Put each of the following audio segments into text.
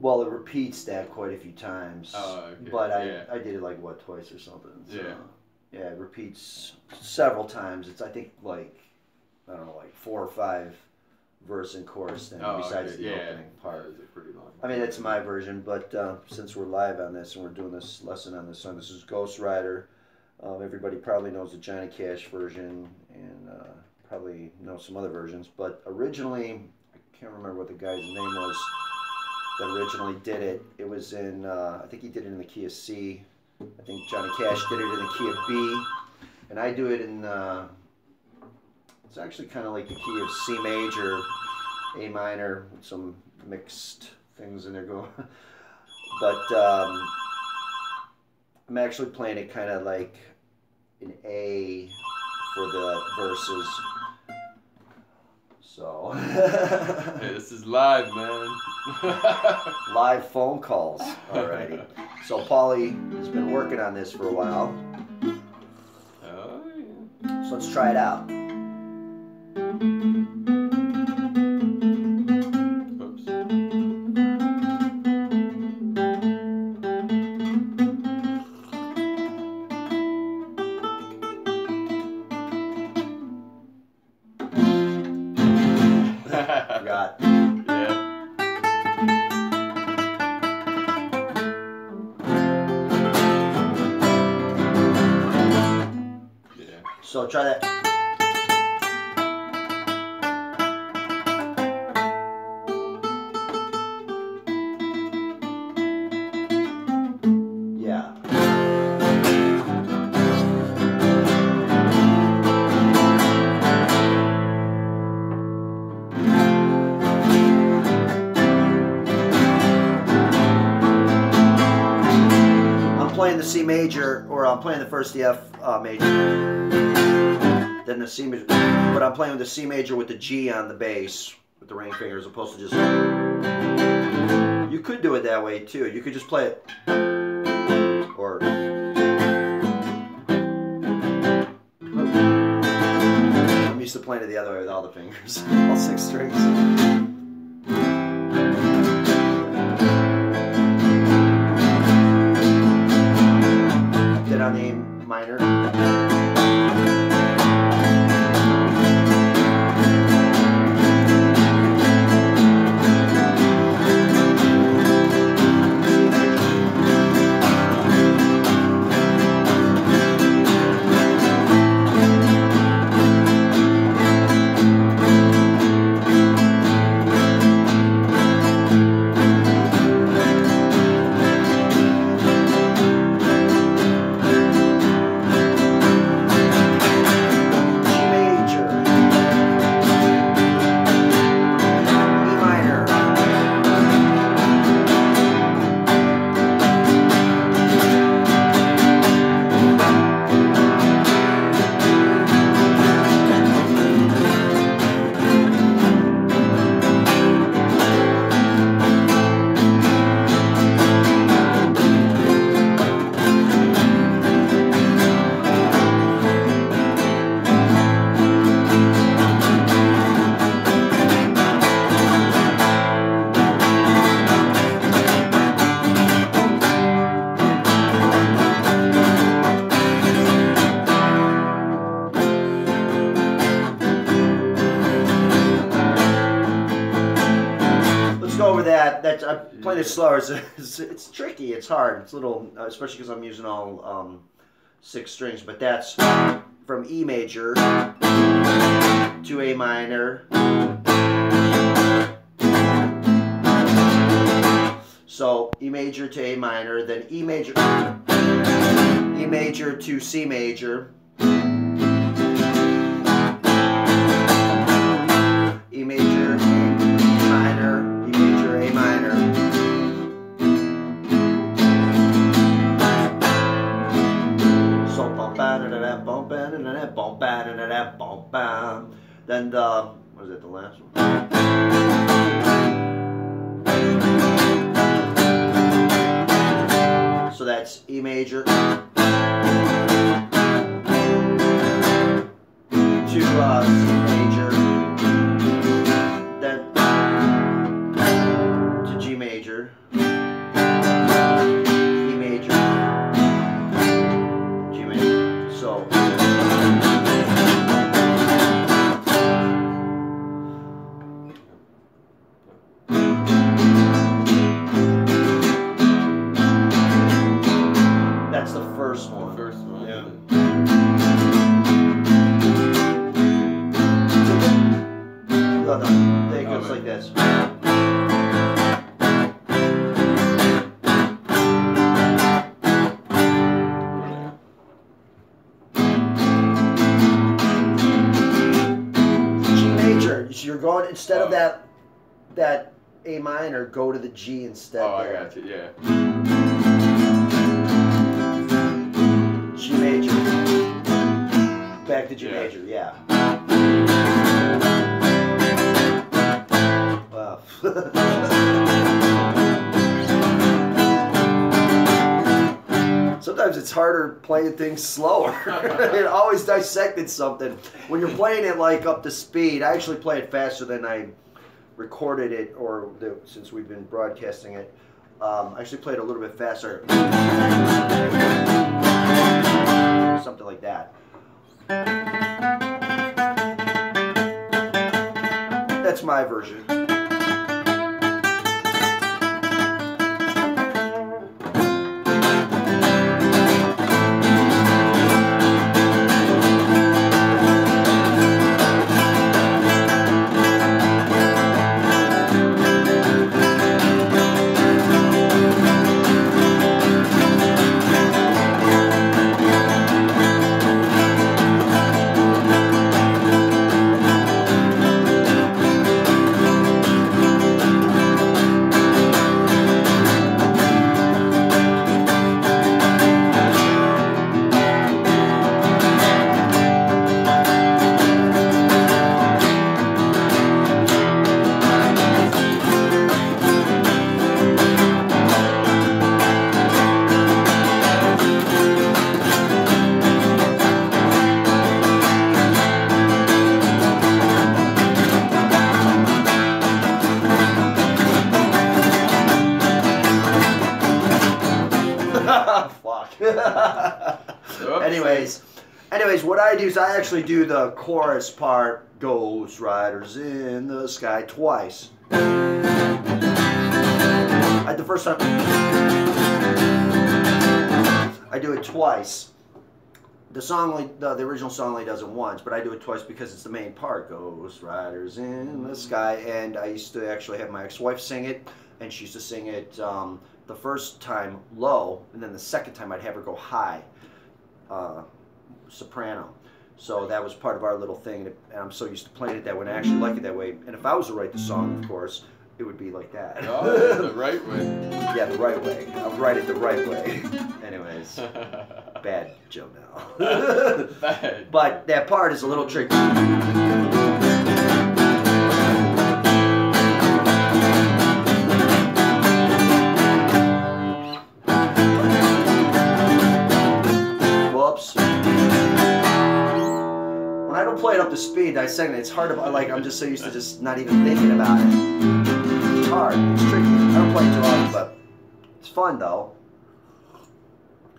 Well, it repeats that quite a few times. Oh, okay. But I did it like, what, twice or something. So, yeah. Yeah, it repeats several times. It's, I think, like, I don't know, like 4 or 5 verse and chorus thing besides the opening part. That is a pretty long. I mean, that's my version, but since we're live on this and we're doing this lesson on this song, this is Ghost Rider. Everybody probably knows the Johnny Cash version and probably knows some other versions. But originally, I can't remember what the guy's name was that originally did it. It was in, I think he did it in the key of C. I think Johnny Cash did it in the key of B. And I do it in, it's actually kind of like the key of C major, A minor, with some mixed things in there going. But I'm actually playing it kind of like in A for the verses. So. Hey, this is live, man. Live phone calls. Alrighty. So Paulie has been working on this for a while. Oh, yeah. So let's try it out. Oops. Forgot. Yeah. So try that. Yeah. I'm playing the C major, or I'm playing the first the F major. Then the C major, but I'm playing with the C major with the G on the bass with the ring finger as opposed to just. You could do it that way too. You could just play it, or it the other way with all the fingers. All 6 strings. Then on the A minor. Over that. I'm playing it slower. It's tricky. It's hard. It's a little, especially because I'm using all 6 strings. But that's from E major to A minor. So E major to A minor, then E major to C major. E major, A minor. A minor. So bum ba da da da bum ba da da da bum ba da da da bum ba. Then the what is it? The last one. So that's E major to C major. Then G major, E major, G major. So that's the first one. First one. Yeah. No, there it goes like this. You're going instead of that A minor, go to the G instead. Oh, I got you. Yeah. G major. Back to G major. Yeah. Wow. Sometimes it's harder playing things slower. It always dissected something. When you're playing it like up to speed, I actually play it faster than I recorded it, or since we've been broadcasting it, I actually played a little bit faster. Something like that. That's my version. Fuck. Anyways, what I do is I actually do the chorus part, Ghost Riders in the Sky, twice. The first time, I do it twice. The song, the original song only does it once, but I do it twice because it's the main part, Ghost Riders in the Sky, and I used to actually have my ex-wife sing it, and she used to sing it the first time low, and then the second time I'd have her go high, soprano. So that was part of our little thing, and I'm so used to playing it that way, and I actually like it that way. And if I was to write the song, of course, it would be like that. Oh, the right way. Yeah, the right way. I'll write it the right way. Anyways, bad Jonel. Bad. But that part is a little tricky. Whoops. When I don't play it up to speed, I sing it. It's hard to, like, I'm just so used to just not even thinking about it. It's hard. It's tricky. I don't play it too often, but it's fun, though.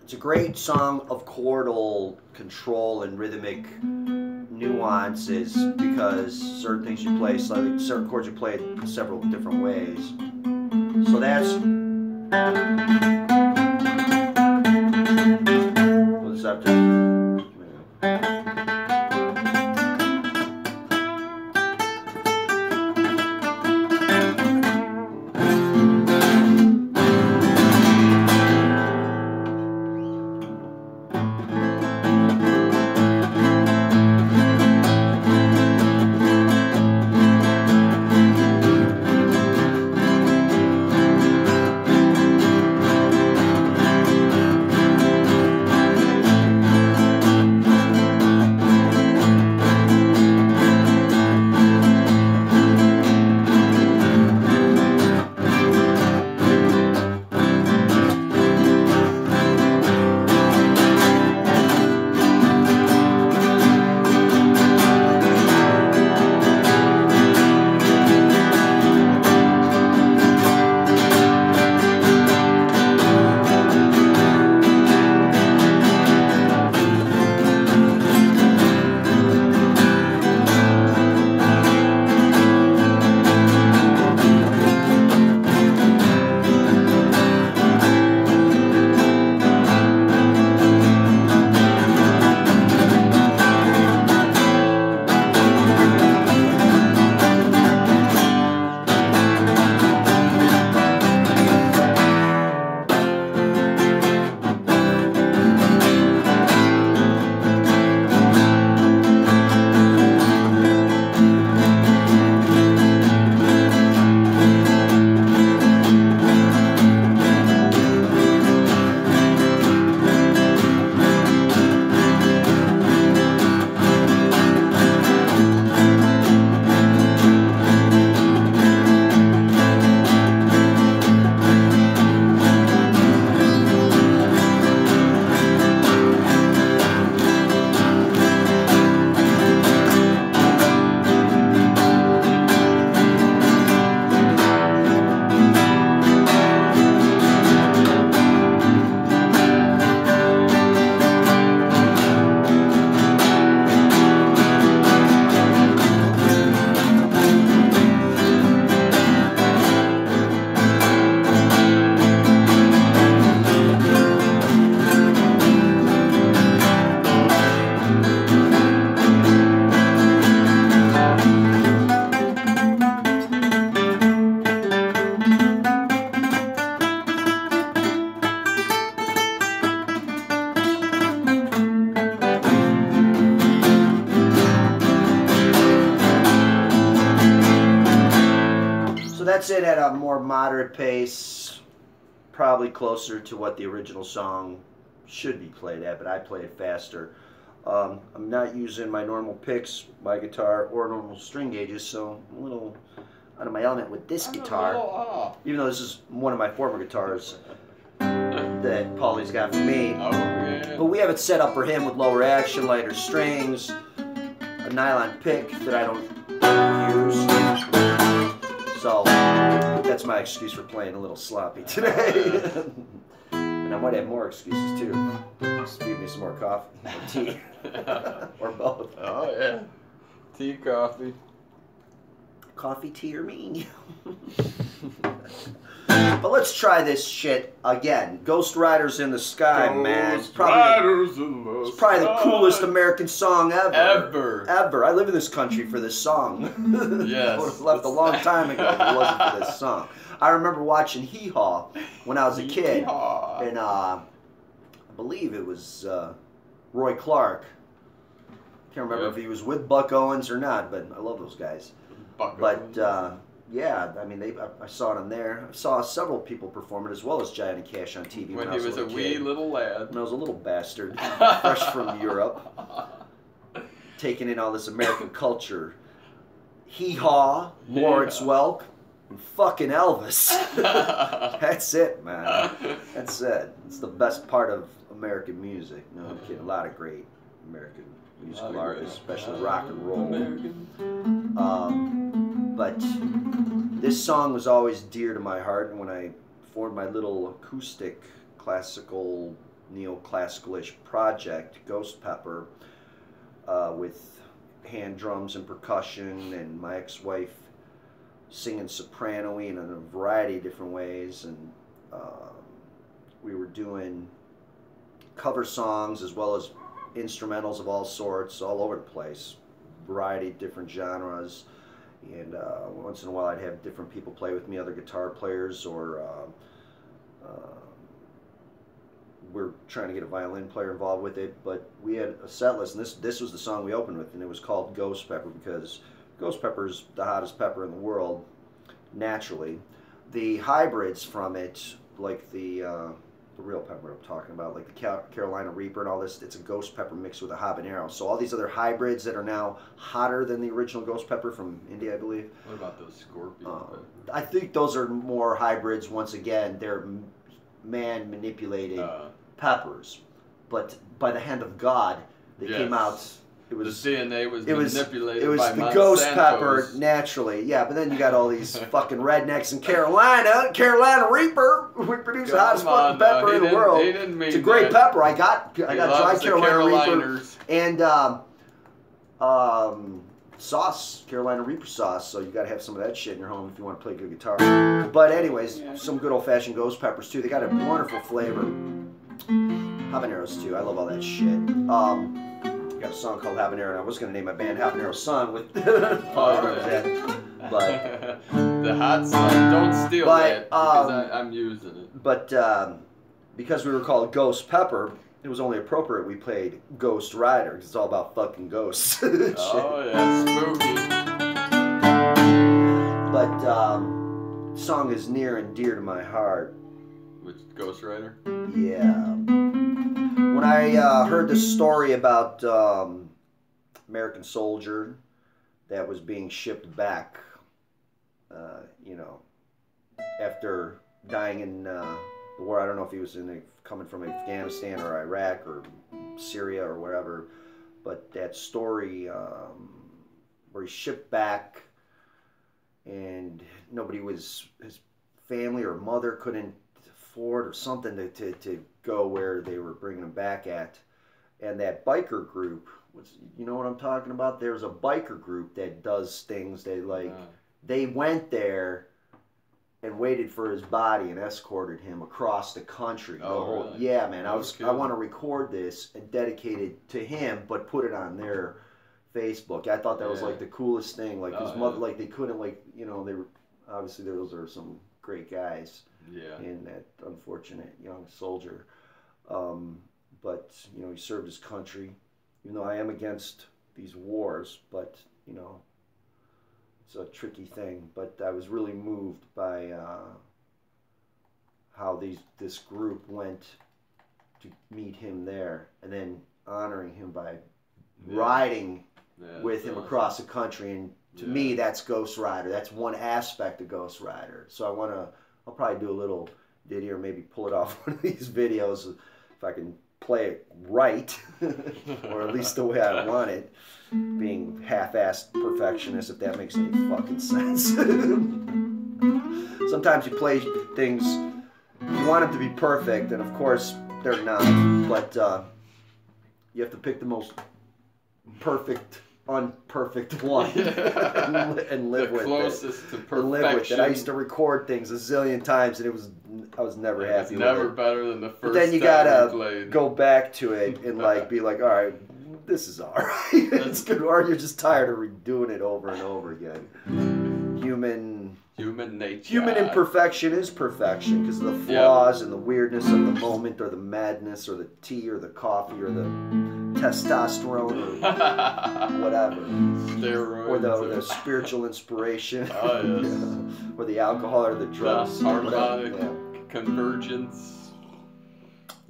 It's a great song of chordal control and rhythmic nuances because certain things you play slightly, certain chords you play in several different ways. So that's what's up to. That's it at a more moderate pace, probably closer to what the original song should be played at, but I play it faster. I'm not using my normal picks, my guitar, or normal string gauges, so I'm a little out of my element with this guitar. Even though this is one of my former guitars that Paulie's got for me. Oh, yeah. But we have it set up for him with lower action, lighter strings, a nylon pick that I don't use. So that's my excuse for playing a little sloppy today. And I might have more excuses too. Just feed me some more coffee or tea. Or both. Oh, yeah. Tea, coffee. Coffee, tea, or me. But let's try this shit again. Ghost Riders in the Sky, man. It's probably the coolest American song ever. Ever. I live in this country for this song. Yes. I would have left a long time ago if it wasn't for this song. I remember watching Hee Haw when I was a kid. And I believe it was Roy Clark. Can't remember if he was with Buck Owens or not, but I love those guys. Yeah, I mean, I saw it on there. I saw several people perform it, as well as Johnny Cash on TV when he was a wee little lad. When I was a little bastard, fresh from Europe, taking in all this American culture. Hee Haw, Lawrence Welk, and fucking Elvis. That's it, man. That's it. It's the best part of American music. No, I'm kidding. A lot of great American musical artists, especially rock and roll. But this song was always dear to my heart, and when I formed my little acoustic, classical, neoclassical-ish project, Ghost Pepper, with hand drums and percussion, and my ex-wife singing soprano-y in a variety of different ways, and we were doing cover songs as well as instrumentals of all sorts, all over the place, variety of different genres. And once in a while I'd have different people play with me, other guitar players, or we're trying to get a violin player involved with it. But we had a set list, and this was the song we opened with, and it was called Ghost Pepper, because Ghost Pepper is the hottest pepper in the world, naturally. The hybrids from it, like the real pepper I'm talking about, like the Carolina Reaper and all this, it's a ghost pepper mixed with a habanero. So all these other hybrids that are now hotter than the original ghost pepper from India, I believe. What about those scorpion peppers? I think those are more hybrids. Once again, they're man-manipulated peppers. But by the hand of God, they came out. It was, the DNA was manipulated. It was by the Monsanto's. ghost pepper naturally, yeah. But then you got all these fucking rednecks in Carolina Reaper. We produce the hottest fucking pepper in the world. It's a great pepper. I got dry Carolina Reaper and sauce, Carolina Reaper sauce. So you got to have some of that shit in your home if you want to play good guitar. But anyways, some good old fashioned ghost peppers too. They got a wonderful flavor. Habaneros too. I love all that shit. Got a song called Habanero, and I was going to name my band Habanero Sun with but the hot sun, don't steal that, because I'm using it. But because we were called Ghost Pepper, it was only appropriate we played Ghost Rider, because it's all about fucking ghosts. Oh yeah, spooky. But the song is near and dear to my heart. Which Ghost Rider? Yeah. When I heard the story about American soldier that was being shipped back, you know, after dying in the war, I don't know if he was coming from Afghanistan or Iraq or Syria or wherever, but that story where he shipped back and nobody was, his family or mother couldn't afford or something to go where they were bringing him back at, and that biker group was, you know what I'm talking about? There's a biker group that does things. They they went there and waited for his body and escorted him across the country. Oh, really? Yeah, man. I want to record this and dedicate it to him, but put it on their Facebook. I thought that was like the coolest thing. Like his mother, like they couldn't, like, you know, they were obviously those are some great guys. Yeah. In that unfortunate young soldier, but you know, he served his country. Even though I am against these wars, but you know, it's a tricky thing. But I was really moved by how this group went to meet him there, and then honoring him by riding with him across the country. And to me, that's Ghost Rider. That's one aspect of Ghost Rider. So I'll probably do a little ditty or maybe pull it off one of these videos if I can play it right, or at least the way I want it, being half-assed perfectionist, if that makes any fucking sense. Sometimes you play things you want them to be perfect, and of course they're not. But you have to pick the most perfect, unperfect one and live with it. The closest to perfection. And live with it. I used to record things a zillion times, and I was never happy with it. Never better than the first time. But then you gotta go back to it and like be like, all right, this is all right. It's good, or you're just tired of redoing it over and over again. Human nature. Human imperfection is perfection because of the flaws and the weirdness of the moment, or the madness, or the tea, or the coffee, or the testosterone, or whatever. Steroids. Or the spiritual inspiration. Oh, yes. Or the alcohol, or the drugs. The harmonic convergence.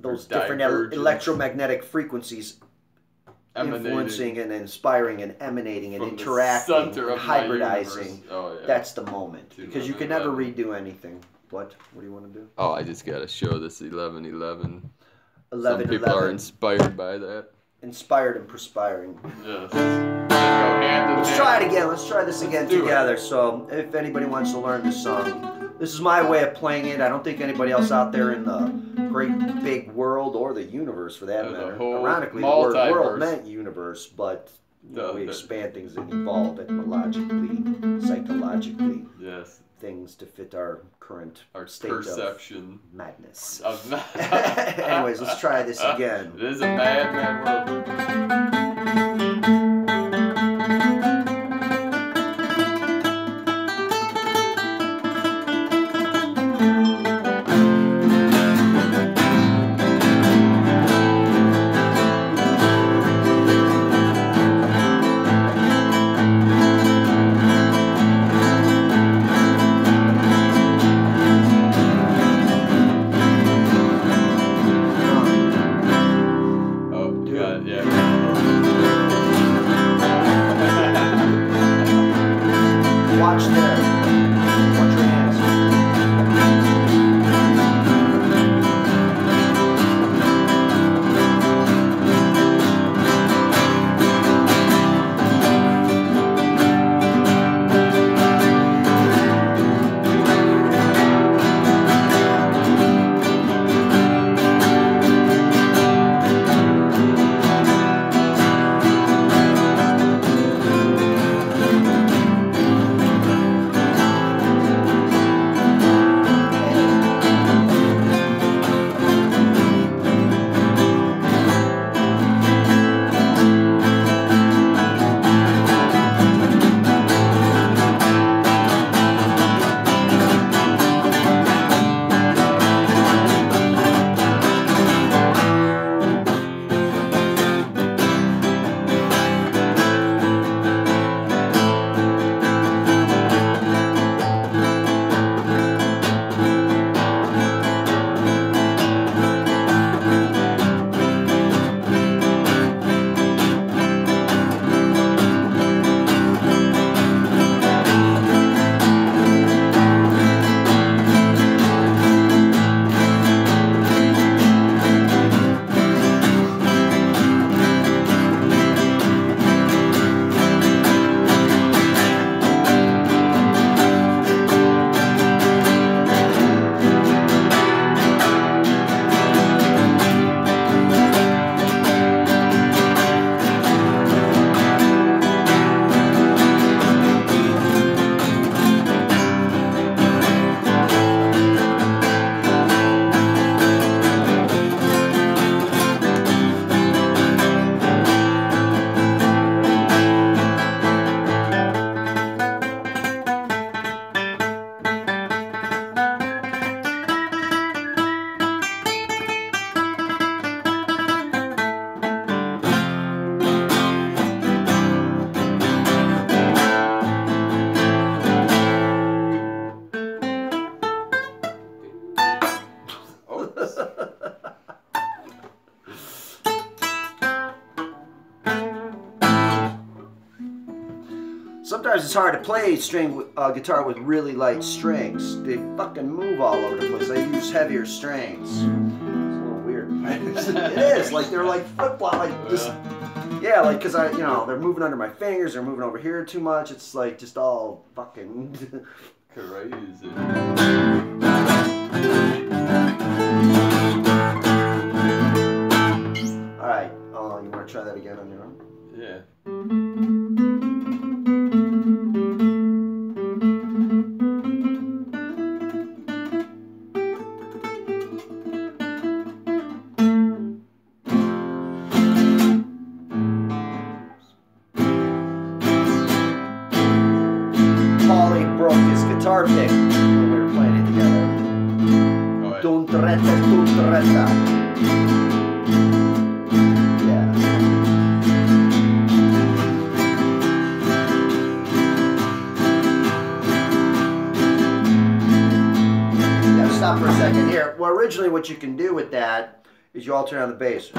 Those different electromagnetic frequencies influencing and inspiring and emanating and interacting and hybridizing. Oh, yeah. That's the moment. Because you can never redo anything. What do you want to do? Oh, I just gotta show this 1111. 11, Some people are inspired by that. Inspired and perspiring. Yes. Let's try it again. Let's try this again together. So, if anybody wants to learn this song, this is my way of playing it. I don't think anybody else out there in the great big world, or the univerous for that matter. Ironically, the word world meant universe, but we expand things and evolve etymologically, psychologically. Yes. Things to fit our current state perception of madness. Anyways, Anyways, let's try this again. It is a mad, mad world. Watch there. Watch your hands. Sometimes it's hard to play guitar with really light strings. They fucking move all over the place. I use heavier strings. It's a little weird. It is. Like, they're like flip-flop. Like, just, yeah, like, because they're moving under my fingers. They're moving over here too much. It's like just all fucking crazy. Alright, you want to try that again on your own? Yeah. Broke his guitar pick when we were playing it together. Dun treta, dun treta. Yeah. Yeah, stop for a second here. Well, originally what you can do with that is you alternate on the bass.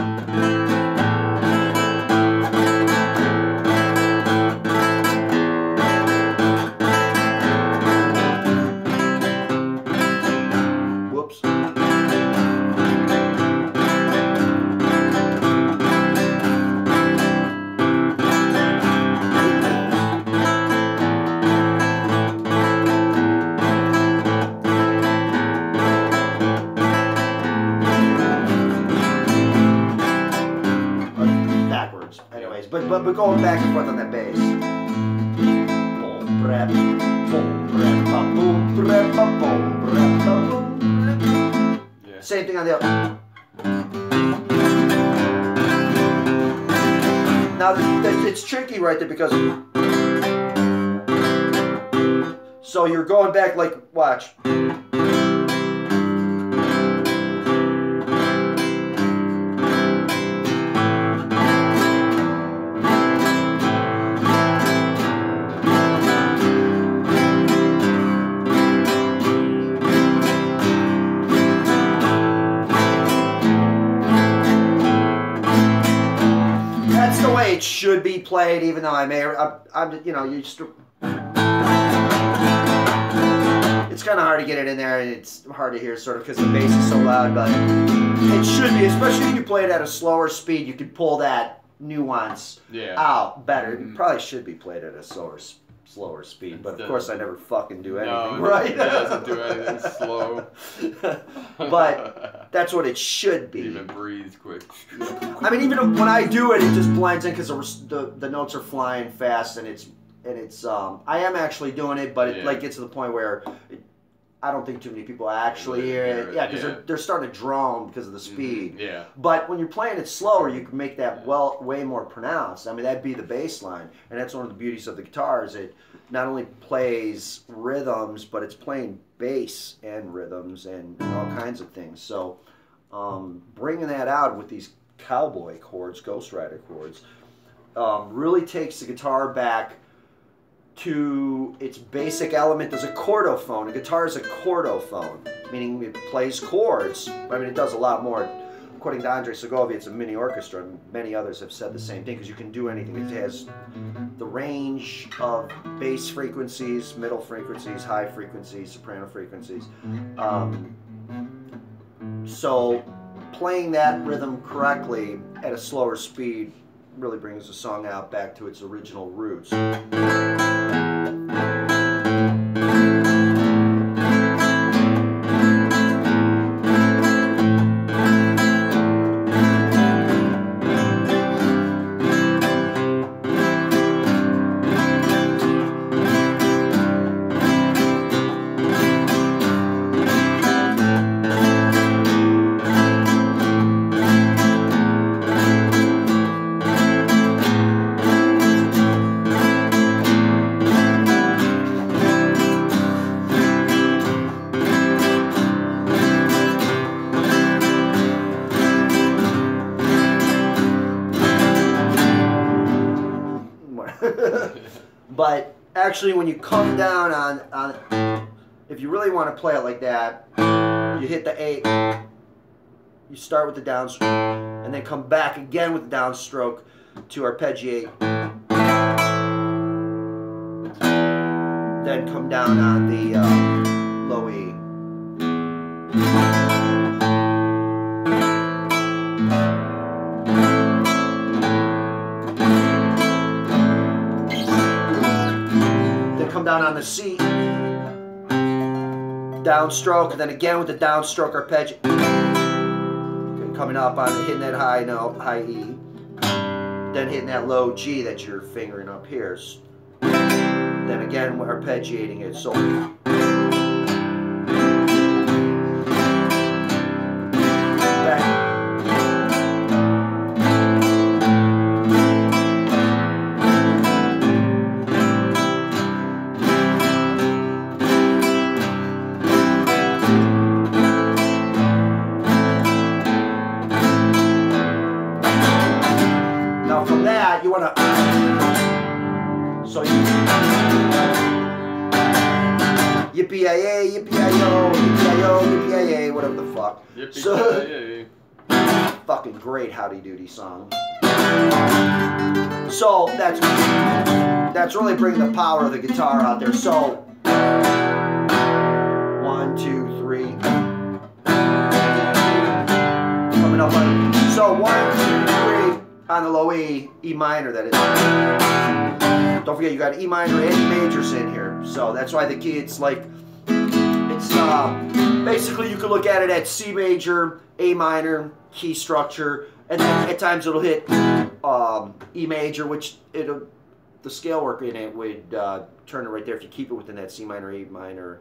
But going back and forth on that bass. Yeah. Same thing on the other. Now it's tricky right there because so you're going back like watch. It should be played, even though I'm you know, you just. It's kind of hard to get it in there, and it's hard to hear, sort of, because the bass is so loud. But it should be, especially if you play it at a slower speed, you could pull that nuance out better. It probably should be played at a slower speed, but of course I never fucking do anything right. It doesn't do anything slow. But that's what it should be. Even breathe quick. I mean, even when I do it, it just blends in because the notes are flying fast, and it's I am actually doing it, but it like gets to the point where I don't think too many people actually hear it. Yeah, because they're starting to drone because of the speed. Yeah. But when you're playing it slower, you can make that way more pronounced. I mean, that'd be the bass line, and that's one of the beauties of the guitar is it not only plays rhythms, but it's playing bass and rhythms and all kinds of things. So bringing that out with these cowboy chords, Ghost Rider chords, really takes the guitar back to its basic element as a chordophone. A guitar is a chordophone, meaning it plays chords. I mean, it does a lot more. According to Andre Segovia, it's a mini orchestra, and many others have said the same thing, because you can do anything. It has the range of bass frequencies, middle frequencies, high frequencies, soprano frequencies. So playing that rhythm correctly at a slower speed really brings the song out back to its original roots. But actually, when you come down on if you really want to play it like that, you hit the 8, you start with the downstroke, and then come back again with the downstroke to arpeggiate, then come down on the low E. Come down on the C, downstroke, and then again with the downstroke arpeggio. Coming up on hitting that high note, high E. Then hitting that low G that you're fingering up here. Then again, we're arpeggiating it. So now from that, you want to. So yippee-yi-yay, yippee-yi-yo, yippee-yi-yo, yippee-yi-yay, whatever the fuck. Yippee-yi-yay. Fucking great Howdy Doody song. So that's really bringing the power of the guitar out there. So 1, 2, 3. Coming up on. So 1, 2, 3 on the low E, E minor. That is. Don't forget, you got E minor and E majors in here. So that's why the key, it's like, it's basically you could look at it at C major, A minor, key structure, and then at times it'll hit E major, which the scale work in it would turn it right there. If you keep it within that C minor, A minor,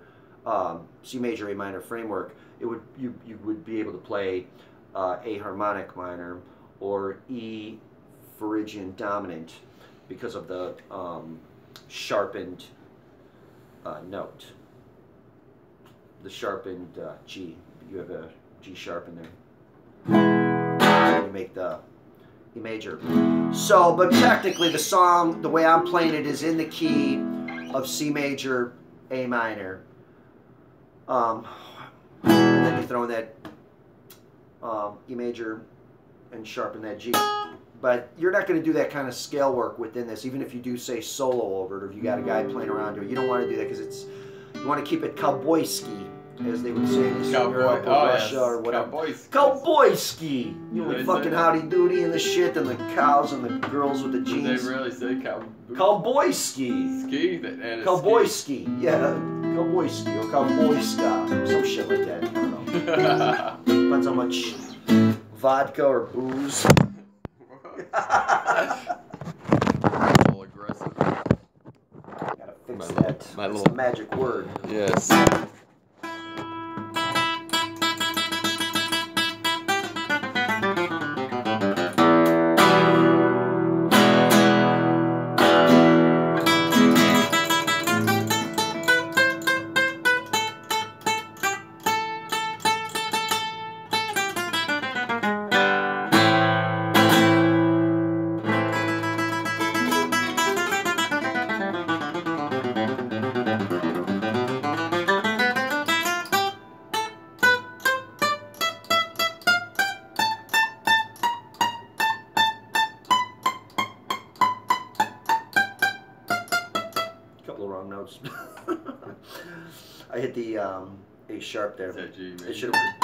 C major, A minor framework, it would you would be able to play A harmonic minor or E Phrygian dominant, because of the sharpened note. The sharpened G. You have a G sharp in there. And you make the E major. So, but technically the song, the way I'm playing it, is in the key of C major, A minor. And then you throw in that E major and sharpen that G. But you're not going to do that kind of scale work within this, even if you do say solo over it, or if you got a guy playing around to it. You don't want to do that because you want to keep it cowboyski, as they would say in Eastern Europe or Russia or whatever. Cowboyski. You know, fucking Howdy Doody and the shit, and the cows and the girls with the jeans. Did they really say cowboyski? Ski? Cowboyski. Yeah, cowboyski or cowboyska, some shit like that. I don't know. Depends how much vodka or booze. A little aggressive. Gotta fix that. My That's little the magic word. Yes. I hit the A sharp there. G, it should have,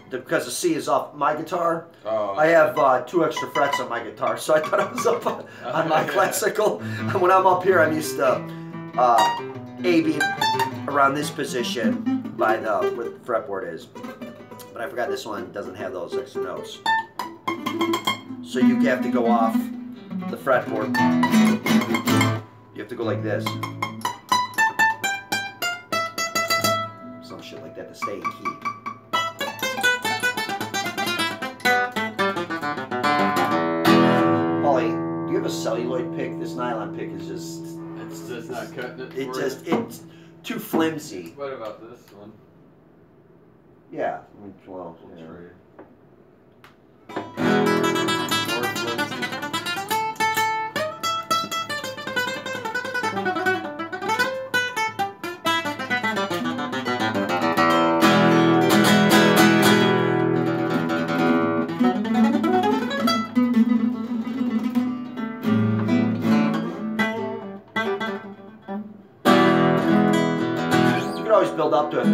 because the C is off my guitar. Oh, I have 2 extra frets on my guitar, so I thought I was up on my classical. And when I'm up here, I'm used to A being around this position by where the fretboard is. But I forgot this one doesn't have those extra notes. So you have to go off the fretboard. You have to go like this. Some shit like that to stay in key. Paulie, do you have a celluloid pick? This nylon pick is just... It's just not cutting it. It's too flimsy. What about this one? Yeah. Well, yeah. More flimsy. You can always build up to it.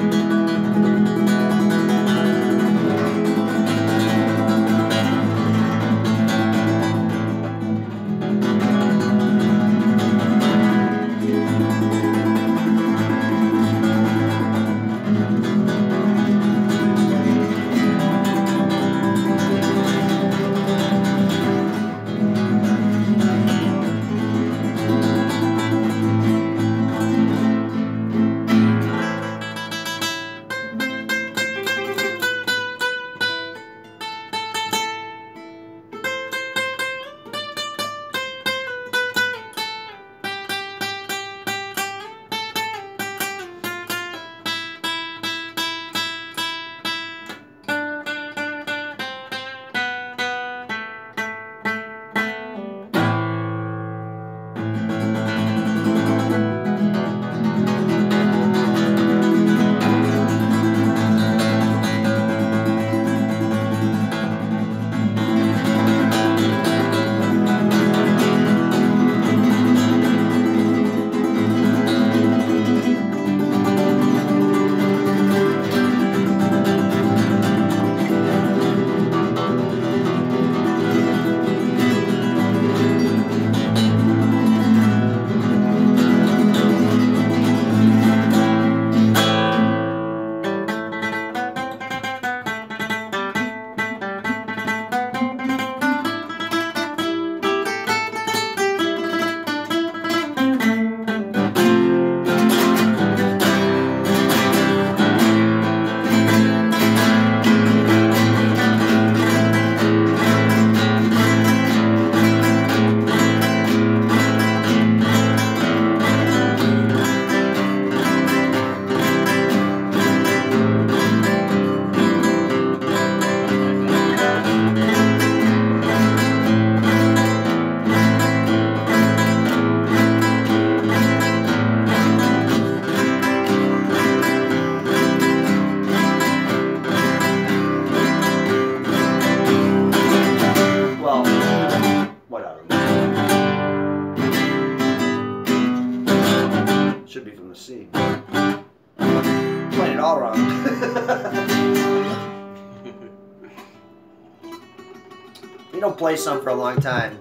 You don't play something for a long time,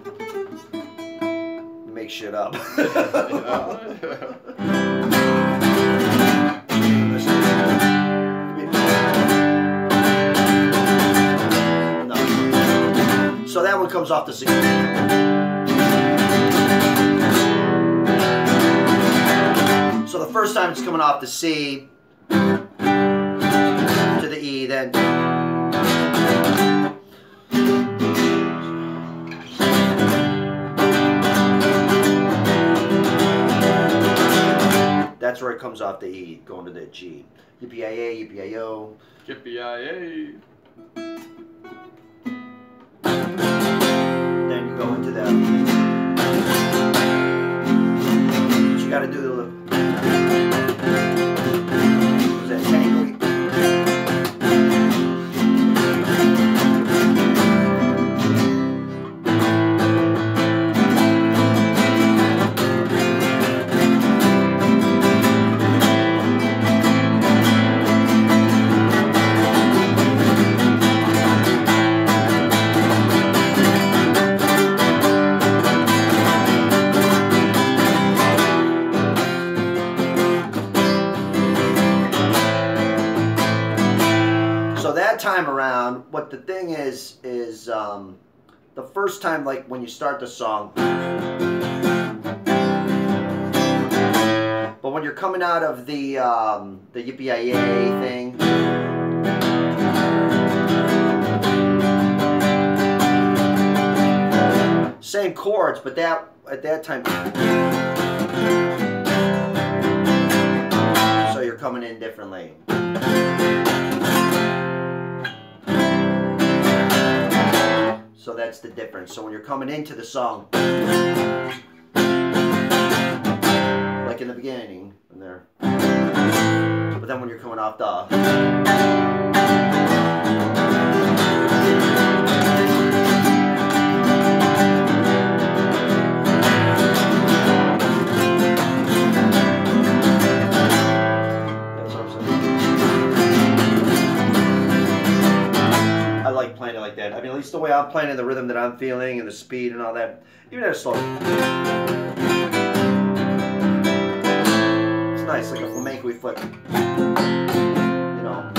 you make shit up. So that one comes off the C. So the first time it's coming off the C to the E, then that's where it comes off the E, going to the G. Yippee-yi-yay, yippee-yi-yo. Yippee-yi-yay. Then you go into that. But you got to do the little. Is that tango? Time around, what the thing is the first time, like when you start the song, but when you're coming out of the yippee-yi-yay thing, same chords, but that at that time, so you're coming in differently. So that's the difference. So when you're coming into the song, like in the beginning, and there, but then when you're coming off the, that's what I'm saying. I like playing it like that. I mean, at least the way I'm playing it, the rhythm that I'm feeling, and the speed and all that. Even at a slow. It's nice, like a flamenco flip. You know.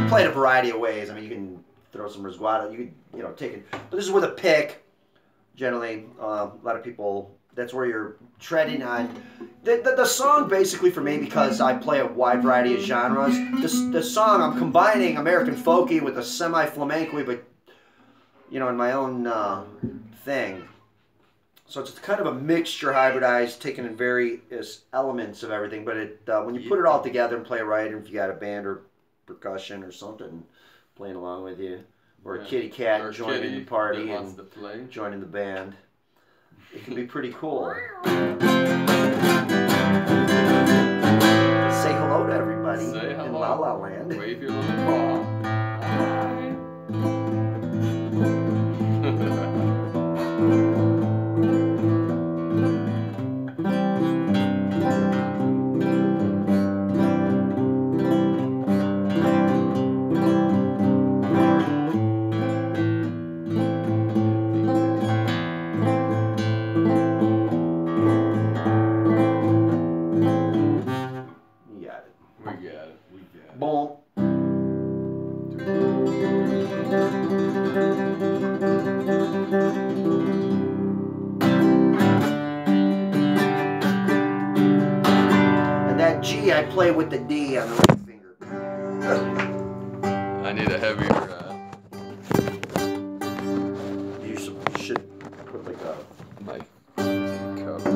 Play it a variety of ways. I mean, you can throw some risguado. You can, you know, take it. But this is with a pick. Generally, a lot of people. That's where you're treading on. The song, basically, for me, because I play a wide variety of genres, the song, I'm combining American folky with a semi-flamenco, but, you know, in my own thing. So it's kind of a mixture, hybridized, taking in various elements of everything, but it when you put it all together and play it right, and if you got a band or percussion or something playing along with you, or a kitty cat or joining the party and joining the band, it can be pretty cool. Say hello to everybody in La La Land. Wave your little paw. Boom. And that G, I play with the D on the right finger. I need a heavier. You should put like a mic cover.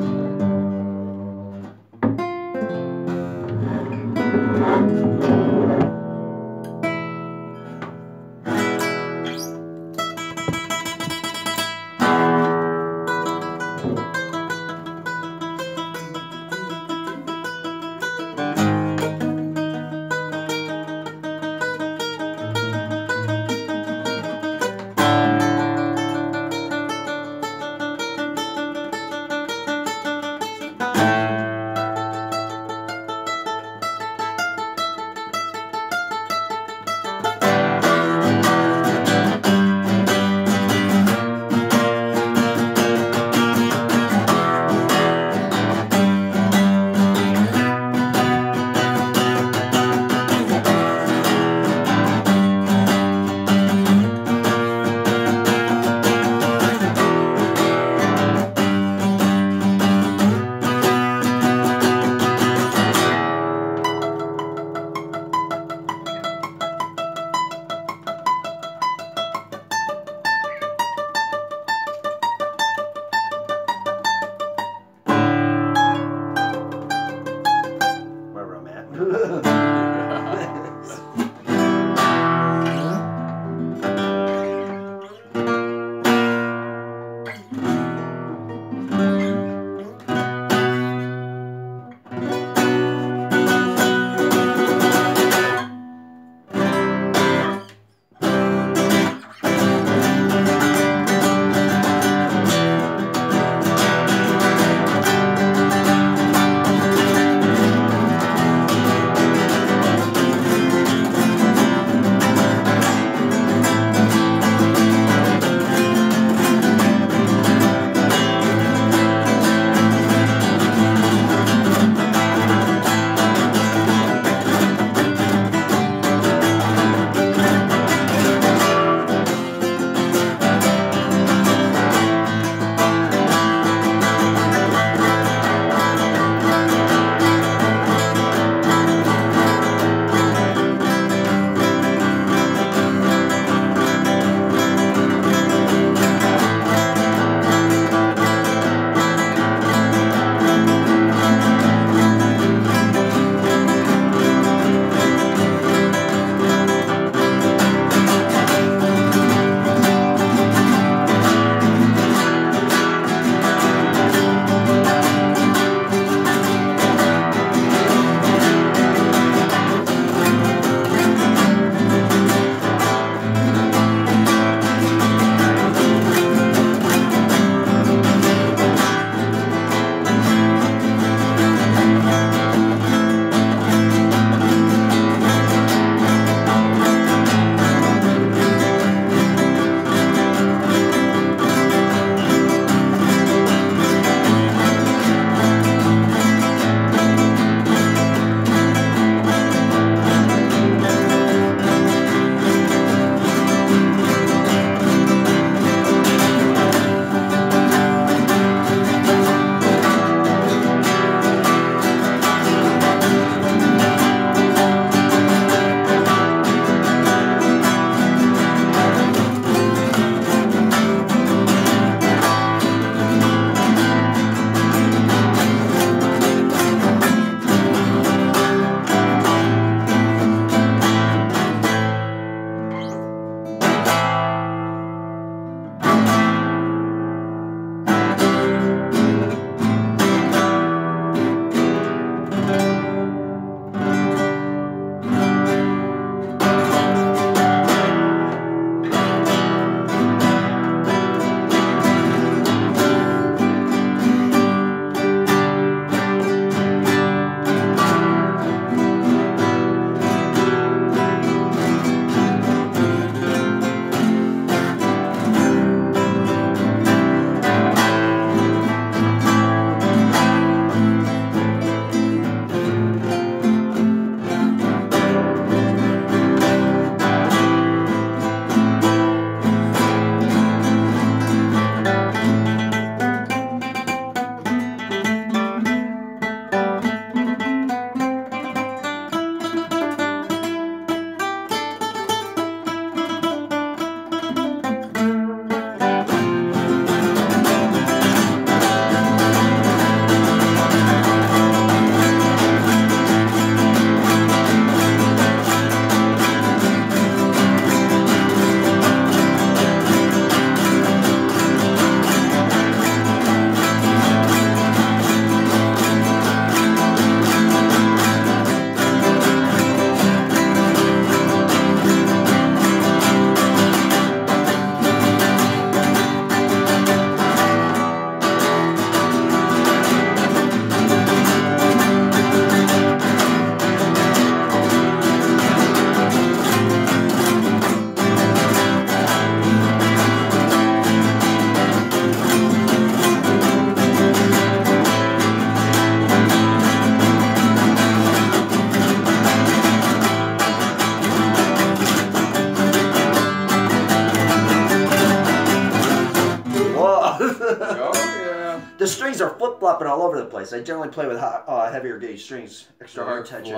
The strings are flip-flopping all over the place. I generally play with heavier gauge strings, extra hard tension.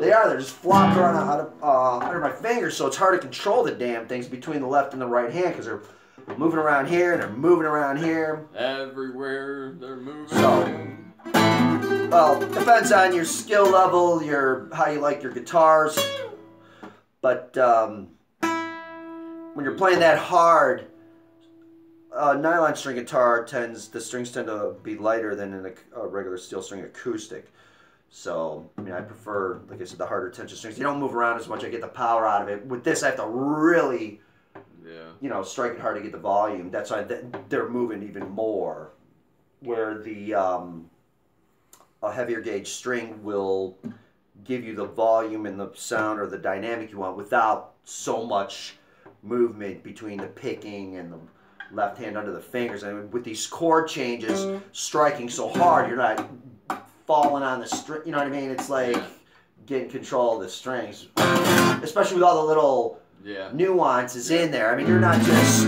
They are. They're just flopping around under my fingers, so it's hard to control the damn things between the left and the right hand because they're moving around here and they're moving around here. Everywhere they're moving. So Well, depends on your skill level, how you like your guitars. But when you're playing that hard, nylon string guitar the strings tend to be lighter than in a regular steel string acoustic. So, I mean, I prefer, like I said, the harder tension strings. You don't move around as much. I get the power out of it. With this, I have to really, strike it hard to get the volume. That's why they're moving even more. Where a heavier gauge string will give you the volume and the sound or the dynamic you want without so much movement between the picking and the left hand under the fingers. I mean, with these chord changes, striking so hard, you're not falling on the string. You know what I mean? It's like getting control of the strings, especially with all the little nuances in there. I mean, you're not just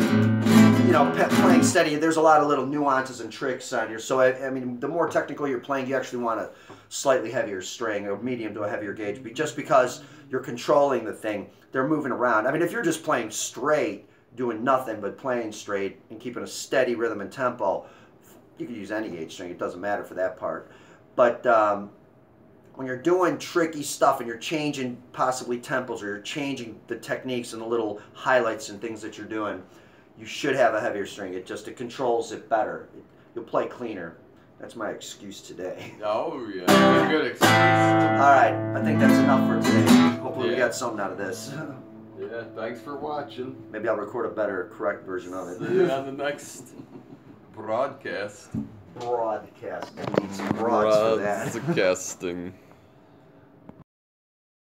playing steady. There's a lot of little nuances and tricks on here. So I mean, the more technical you're playing, you actually want a slightly heavier string, a medium to a heavier gauge, just because you're controlling the thing. They're moving around. I mean, if you're just playing straight, doing nothing but playing straight and keeping a steady rhythm and tempo, you can use any gauge string. It doesn't matter for that part. But when you're doing tricky stuff and you're changing possibly tempos, or you're changing the techniques and the little highlights and things that you're doing, you should have a heavier string. It controls it better. You'll play cleaner. That's my excuse today. Oh yeah, good excuse. All right, I think that's enough for today. Hopefully we got something out of this. Yeah, thanks for watching. Maybe I'll record a better, correct version of it. See you on the next broadcast. Broadcast. I need some broads for that. Broadcasting.